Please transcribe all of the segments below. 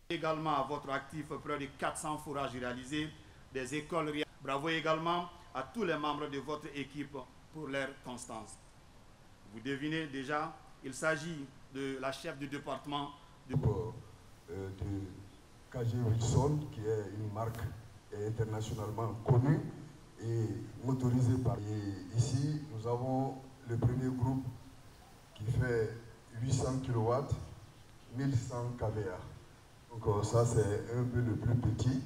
Également à votre actif, près de 400 fourrages réalisés, des écoles réalisées. Bravo également à tous les membres de votre équipe pour leur constance. Vous devinez déjà, il s'agit de la chef du département de KG Wilson, qui est une marque internationalement connue et motorisée par... Et ici, nous avons le premier groupe qui fait 800 kW, 1100 kVA. Donc ça, c'est un peu le plus petit.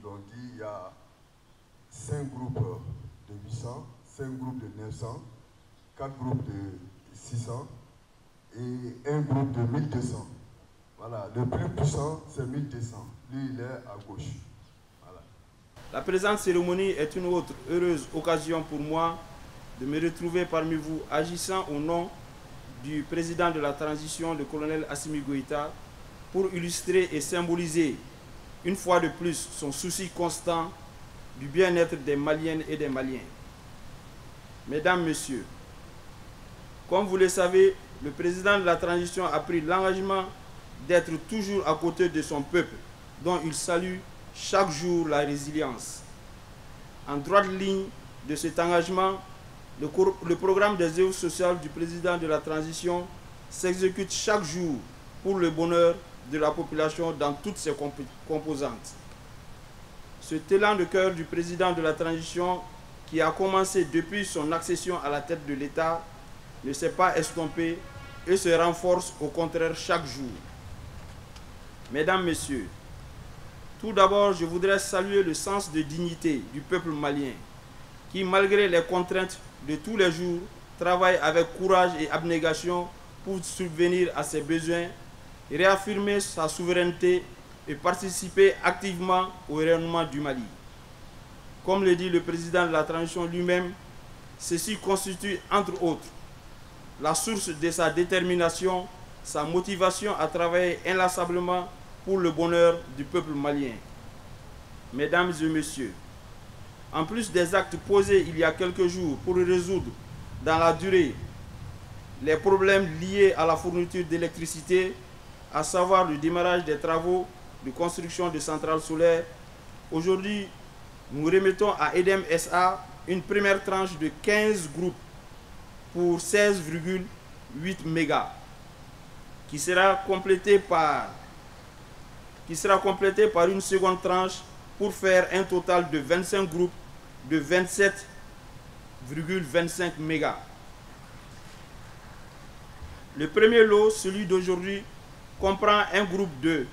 Donc il y a 5 groupes de 800, 5 groupes de 900, 4 groupes de 600 et un groupe de 1200. Voilà, le plus puissant, c'est 1200. Lui, il est à gauche. Voilà. La présente cérémonie est une autre heureuse occasion pour moi de me retrouver parmi vous, agissant au nom du président de la transition, le colonel Assimi Goïta, pour illustrer et symboliser une fois de plus son souci constant du bien-être des Maliennes et des Maliens. Mesdames, Messieurs, comme vous le savez, le président de la transition a pris l'engagement d'être toujours à côté de son peuple, dont il salue chaque jour la résilience. En droite ligne de cet engagement, le programme des œuvres sociales du président de la transition s'exécute chaque jour pour le bonheur de la population dans toutes ses composantes. Cet élan de cœur du président de la transition, qui a commencé depuis son accession à la tête de l'État, ne s'est pas estompé et se renforce au contraire chaque jour. Mesdames, Messieurs, tout d'abord, je voudrais saluer le sens de dignité du peuple malien, qui, malgré les contraintes de tous les jours, travaille avec courage et abnégation pour subvenir à ses besoins, réaffirmer sa souveraineté et participer activement au rayonnement du Mali. Comme le dit le président de la transition lui-même, ceci constitue, entre autres, la source de sa détermination, sa motivation à travailler inlassablement pour le bonheur du peuple malien. Mesdames et messieurs, en plus des actes posés il y a quelques jours pour résoudre dans la durée les problèmes liés à la fourniture d'électricité, à savoir le démarrage des travaux de construction de centrales solaires, aujourd'hui, nous remettons à EDEM SA une première tranche de 15 groupes pour 16,8 mégas, qui sera complétée par une seconde tranche pour faire un total de 25 groupes de 27,25 mégas. Le premier lot, celui d'aujourd'hui, comprend un groupe de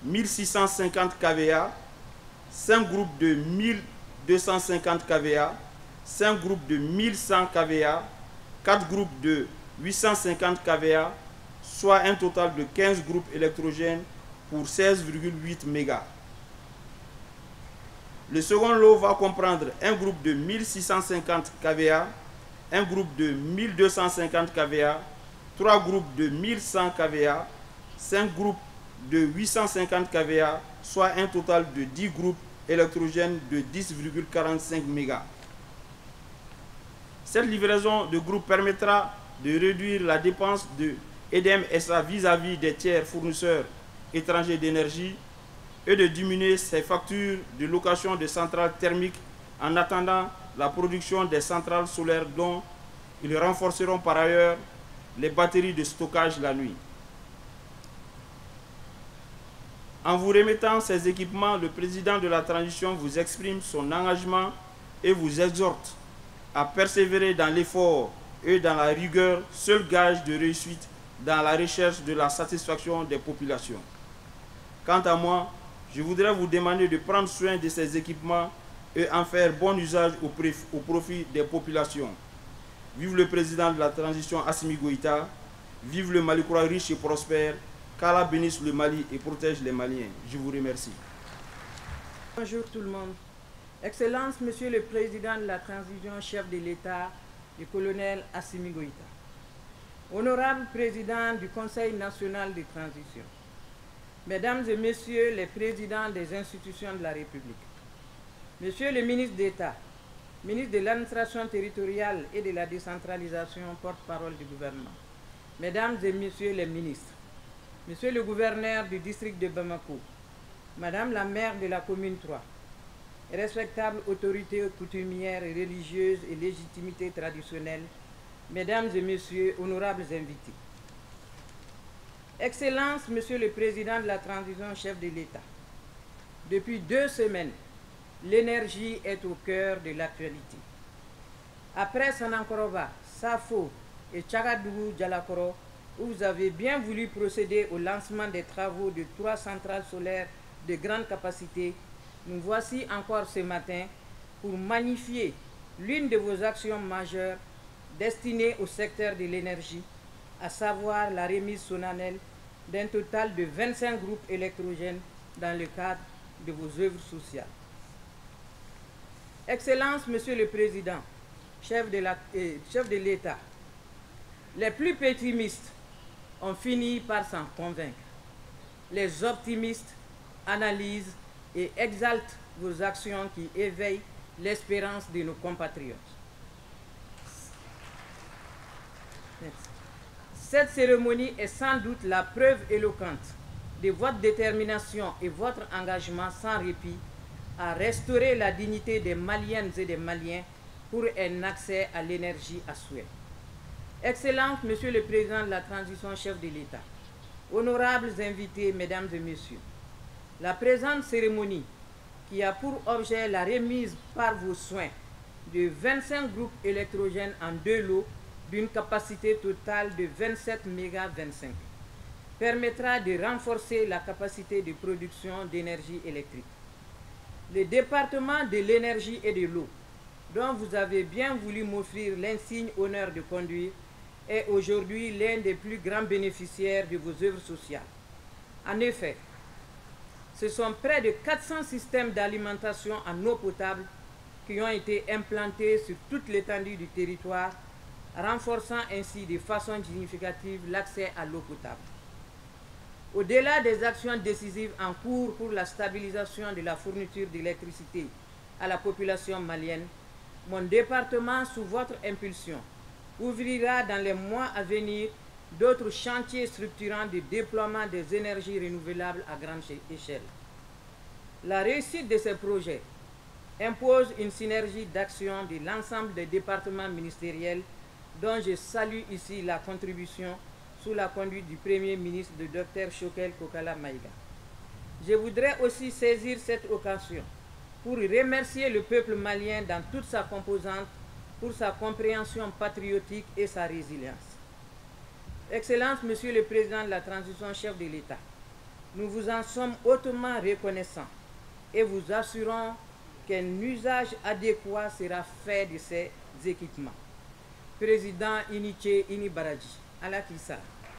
1650 kVA, 5 groupes de 1250 kVA, 5 groupes de 1100 kVA, 4 groupes de 850 kVA, soit un total de 15 groupes électrogènes pour 16,8 mégas. Le second lot va comprendre un groupe de 1650 kVA, un groupe de 1250 kVA, 3 groupes de 1100 kVA, 5 groupes de 850 kVA, soit un total de 10 groupes électrogènes de 10,45 mégas. Cette livraison de groupes permettra de réduire la dépense de EDEM SA vis-à-vis des tiers fournisseurs étrangers d'énergie et de diminuer ses factures de location de centrales thermiques en attendant la production des centrales solaires dont ils renforceront par ailleurs les batteries de stockage la nuit. En vous remettant ces équipements, le président de la transition vous exprime son engagement et vous exhorte à persévérer dans l'effort et dans la rigueur, seul gage de réussite dans la recherche de la satisfaction des populations. Quant à moi, je voudrais vous demander de prendre soin de ces équipements et en faire bon usage au profit des populations. Vive le président de la transition Assimi Goïta, vive le Mali-Croix riche et prospère, qu'Allah bénisse le Mali et protège les Maliens. Je vous remercie. Bonjour tout le monde. Excellence, Monsieur le Président de la transition, chef de l'État, le colonel Assimi Goïta. Honorable Président du Conseil national de transition, Mesdames et Messieurs les présidents des institutions de la République, Monsieur le ministre d'État, ministre de l'administration territoriale et de la décentralisation, porte-parole du gouvernement, Mesdames et Messieurs les ministres, Monsieur le gouverneur du district de Bamako, Madame la maire de la commune 3, respectables autorités coutumières et religieuses et légitimités traditionnelles, Mesdames et Messieurs, honorables invités. Excellences, Monsieur le Président de la transition, chef de l'État, depuis 2 semaines, l'énergie est au cœur de l'actualité. Après Sanankorova, Safo et Tchagadougou Djalakoro, où vous avez bien voulu procéder au lancement des travaux de 3 centrales solaires de grande capacité, nous voici encore ce matin pour magnifier l'une de vos actions majeures destinées au secteur de l'énergie, à savoir la remise solennelle d'un total de 25 groupes électrogènes dans le cadre de vos œuvres sociales. Excellences, Monsieur le Président, chef de l'État, les plus pessimistes ont fini par s'en convaincre. Les optimistes analysent et exaltent vos actions qui éveillent l'espérance de nos compatriotes. Cette cérémonie est sans doute la preuve éloquente de votre détermination et votre engagement sans répit à restaurer la dignité des Maliennes et des Maliens pour un accès à l'énergie à souhait. Excellence, Monsieur le Président de la transition, chef de l'État, honorables invités, Mesdames et Messieurs, la présente cérémonie, qui a pour objet la remise par vos soins de 25 groupes électrogènes en 2 lots d'une capacité totale de 27 MW25, permettra de renforcer la capacité de production d'énergie électrique. Le département de l'énergie et de l'eau, dont vous avez bien voulu m'offrir l'insigne honneur de conduire, est aujourd'hui l'un des plus grands bénéficiaires de vos œuvres sociales. En effet, ce sont près de 400 systèmes d'alimentation en eau potable qui ont été implantés sur toute l'étendue du territoire, renforçant ainsi de façon significative l'accès à l'eau potable. Au-delà des actions décisives en cours pour la stabilisation de la fourniture d'électricité à la population malienne, mon département, sous votre impulsion, ouvrira dans les mois à venir d'autres chantiers structurants de déploiement des énergies renouvelables à grande échelle. La réussite de ces projets impose une synergie d'action de l'ensemble des départements ministériels dont je salue ici la contribution sous la conduite du Premier ministre, le Dr Choguel Kokala Maïga. Je voudrais aussi saisir cette occasion pour remercier le peuple malien dans toute sa composante pour sa compréhension patriotique et sa résilience. Excellence, Monsieur le Président de la transition, chef de l'État, nous vous en sommes hautement reconnaissants et vous assurons qu'un usage adéquat sera fait de ces équipements. Président Iniché Inibaradji, à la Kissa.